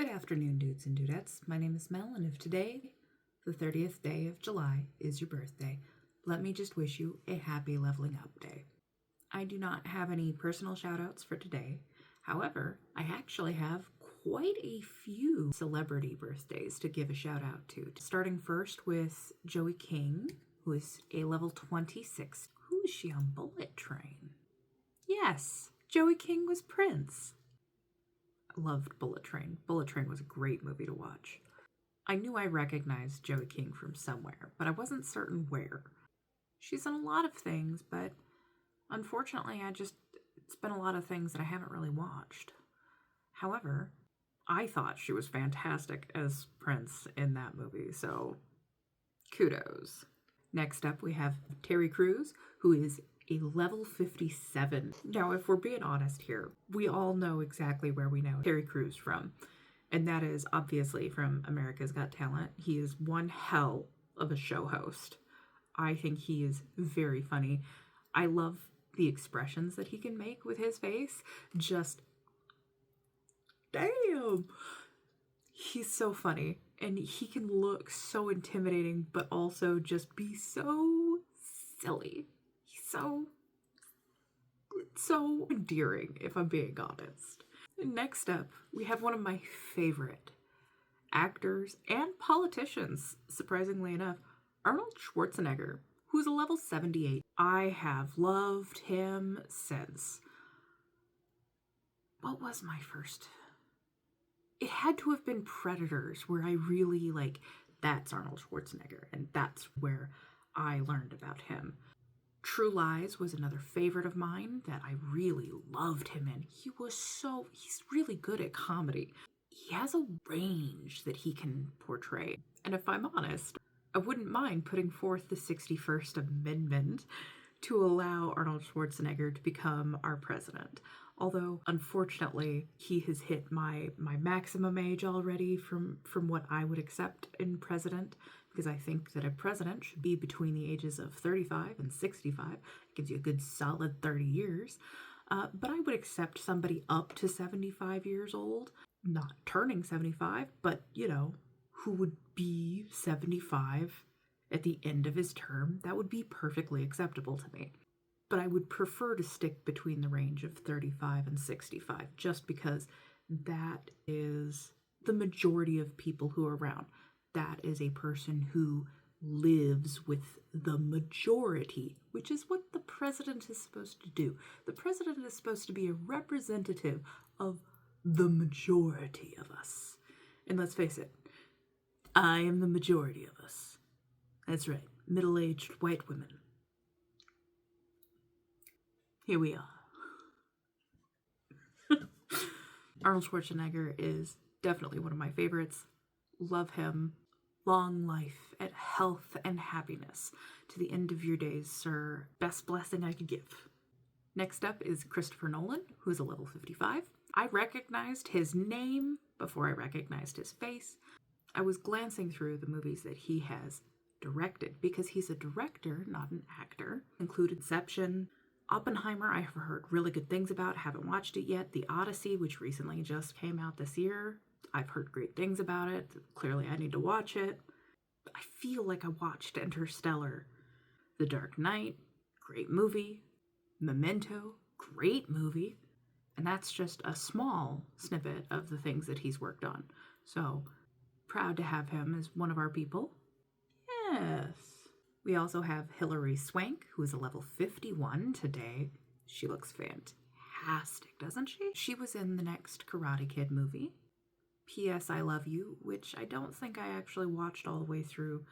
Good afternoon, dudes and dudettes. My name is Mel, and if today, the 30th day of July, is your birthday, let me just wish you a happy leveling up day. I do not have any personal shout-outs for today. However, I actually have quite a few celebrity birthdays to give a shout-out to. Starting first with Joey King, who is a level 26. Who is she on Bullet Train? Yes, Joey King was Prince. I loved Bullet Train. Bullet Train was a great movie to watch. I knew I recognized Joey King from somewhere, but I wasn't certain where. She's in a lot of things, but unfortunately it's been a lot of things that I haven't really watched. However, I thought she was fantastic as Prince in that movie, so kudos. Next up, we have Terry Crews, who is a level 57. Now, if we're being honest here, we all know exactly where we know Terry Crews from, and that is obviously from America's Got Talent. He is one hell of a show host. I think he is very funny. I love the expressions that he can make with his face. Just, damn! He's so funny, and he can look so intimidating, but also just be so silly. He's so endearing, if I'm being honest. Next up, we have one of my favorite actors and politicians, surprisingly enough, Arnold Schwarzenegger, who's a level 78. I have loved him since... What was my first? It had to have been Predators, where I really that's Arnold Schwarzenegger, and that's where I learned about him. True Lies was another favorite of mine that I really loved him in. He's really good at comedy. He has a range that he can portray. And if I'm honest, I wouldn't mind putting forth the 61st Amendment to allow Arnold Schwarzenegger to become our president. Although, unfortunately, he has hit my maximum age already from what I would accept in president, because I think that a president should be between the ages of 35 and 65. It gives you a good solid 30 years. But I would accept somebody up to 75 years old, not turning 75, but, who would be 75 at the end of his term. That would be perfectly acceptable to me. But I would prefer to stick between the range of 35 and 65, just because that is the majority of people who are around. That is a person who lives with the majority, which is what the president is supposed to do. The president is supposed to be a representative of the majority of us. And let's face it, I am the majority of us. That's right, middle-aged white women. Here we are. Arnold Schwarzenegger is definitely one of my favorites. Love him. Long life and health and happiness to the end of your days, sir. Best blessing I could give. Next up is Christopher Nolan, who is a level 55. I recognized his name before I recognized his face. I was glancing through the movies that he has directed, because he's a director, not an actor. Include Inception, Oppenheimer, I have heard really good things about, haven't watched it yet. The Odyssey, which recently just came out this year. I've heard great things about it. Clearly, I need to watch it. I feel like I watched Interstellar. The Dark Knight, great movie. Memento, great movie. And that's just a small snippet of the things that he's worked on. So, proud to have him as one of our people. Yes. We also have Hilary Swank, who is a level 51 today. She looks fantastic, doesn't she? She was in the next Karate Kid movie. P.S. I Love You, which I don't think I actually watched all the way through.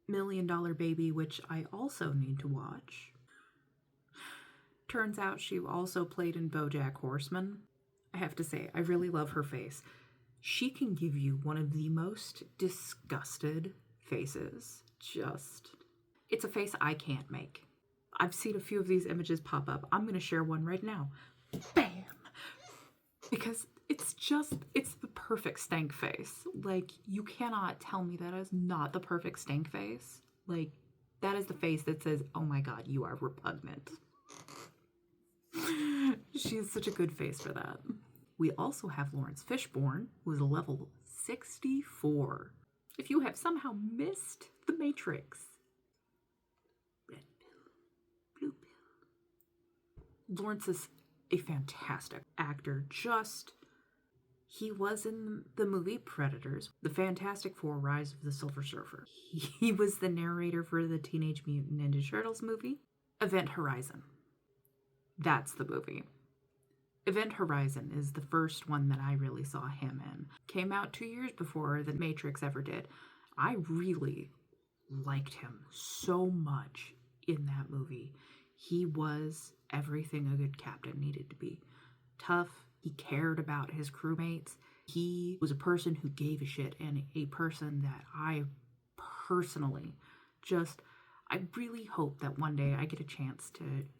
$1 Million Baby, which I also need to watch. Turns out she also played in BoJack Horseman. I have to say, I really love her face. She can give you one of the most disgusted faces. It's a face I can't make. I've seen a few of these images pop up. I'm going to share one right now. Bam! Because it's the perfect stank face. You cannot tell me that is not the perfect stank face. That is the face that says, oh my god, you are repugnant. She has such a good face for that. We also have Lawrence Fishburne, who is a level 64. If you have somehow missed The Matrix, red pill, blue pill. Lawrence is a fantastic actor. He was in the movie Predators, The Fantastic Four: Rise of the Silver Surfer. He was the narrator for the Teenage Mutant Ninja Turtles movie, Event Horizon. That's the movie. Event Horizon is the first one that I really saw him in. Came out 2 years before The Matrix ever did. I really liked him so much in that movie. He was everything a good captain needed to be. Tough. He cared about his crewmates. He was a person who gave a shit, and a person that I personally I really hope that one day I get a chance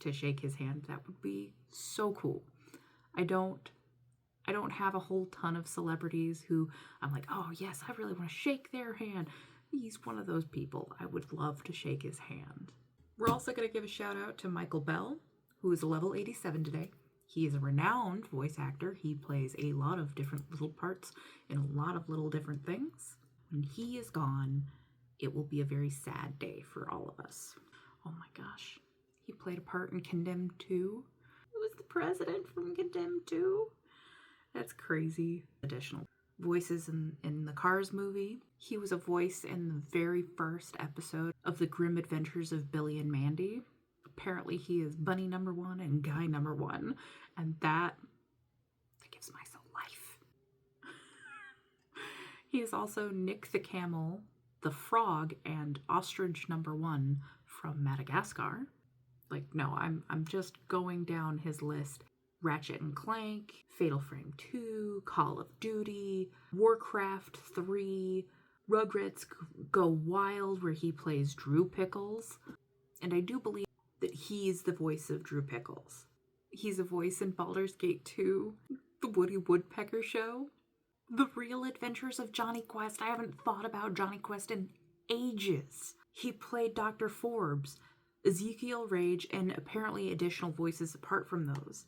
to shake his hand. That would be so cool. I don't have a whole ton of celebrities who I'm like, oh yes, I really want to shake their hand. He's one of those people. I would love to shake his hand. We're also going to give a shout out to Michael Bell, who is a level 87 today. He is a renowned voice actor. He plays a lot of different little parts in a lot of little different things. When he is gone, it will be a very sad day for all of us. Oh my gosh. He played a part in Condemned 2. He was the president from Condemned 2. That's crazy. Additional voices in the Cars movie. He was a voice in the very first episode of The Grim Adventures of Billy and Mandy. Apparently he is Bunny number 1 and Guy number 1, and that gives my soul life. He is also Nick the Camel, the Frog, and Ostrich number 1 from Madagascar. I'm just going down his list. Ratchet and Clank, Fatal Frame 2, Call of Duty, Warcraft 3, Rugrats Go Wild, where he plays Drew Pickles, and I do believe that he's the voice of Drew Pickles. He's a voice in Baldur's Gate 2, The Woody Woodpecker Show, The Real Adventures of Johnny Quest. I haven't thought about Johnny Quest in ages. He played Dr. Forbes, Ezekiel Rage, and apparently additional voices apart from those.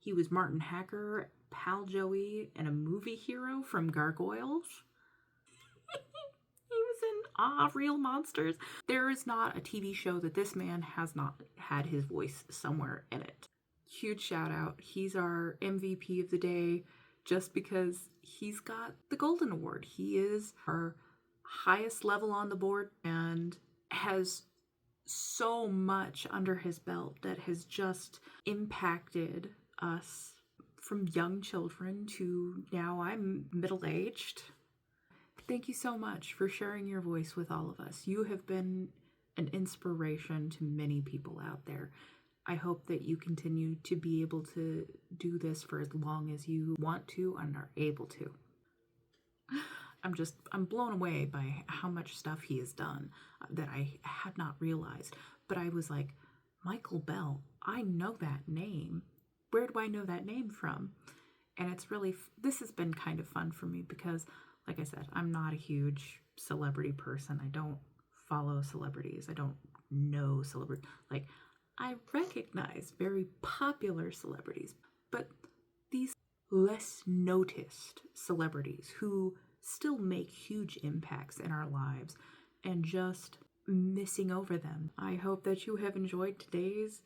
He was Martin Hacker, Pal Joey, and a movie hero from Gargoyles. He was in Real Monsters. There is not a TV show that this man has not had his voice somewhere in it. Huge shout out. He's our MVP of the day just because he's got the Golden Award. He is our highest level on the board and has so much under his belt that has just impacted us from young children to now I'm middle-aged. Thank you so much for sharing your voice with all of us. You have been an inspiration to many people out there. I hope that you continue to be able to do this for as long as you want to and are able to. I'm blown away by how much stuff he has done that I had not realized. But I was like, Michael Bell, I know that name. Where do I know that name from? And it's really, this has been kind of fun for me because, like I said, I'm not a huge celebrity person. I don't follow celebrities. I don't know celebrities. Like, I recognize very popular celebrities, but these less noticed celebrities who still make huge impacts in our lives and just missing over them. I hope that you have enjoyed today's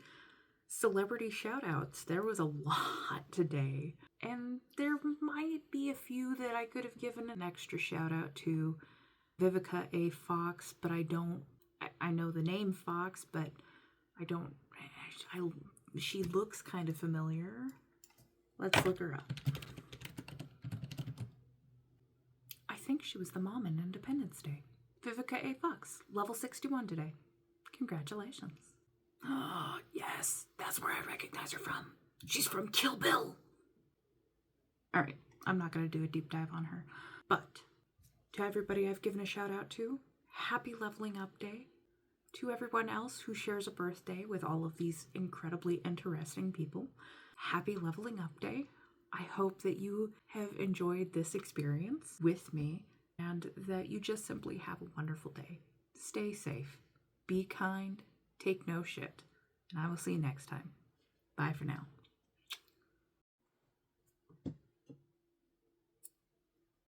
celebrity shout-outs. There was a lot today, and there might be a few that I could have given an extra shout-out to. Vivica A. Fox, but I know the name Fox, but she looks kind of familiar. Let's look her up. I think she was the mom in Independence Day. Vivica A. Fox, level 61 today. Congratulations. Oh, yes, that's where I recognize her from. She's from Kill Bill. All right, I'm not going to do a deep dive on her, but to everybody I've given a shout out to, happy leveling up day. To everyone else who shares a birthday with all of these incredibly interesting people, happy leveling up day. I hope that you have enjoyed this experience with me and that you just simply have a wonderful day. Stay safe, be kind, take no shit, and I will see you next time. Bye for now.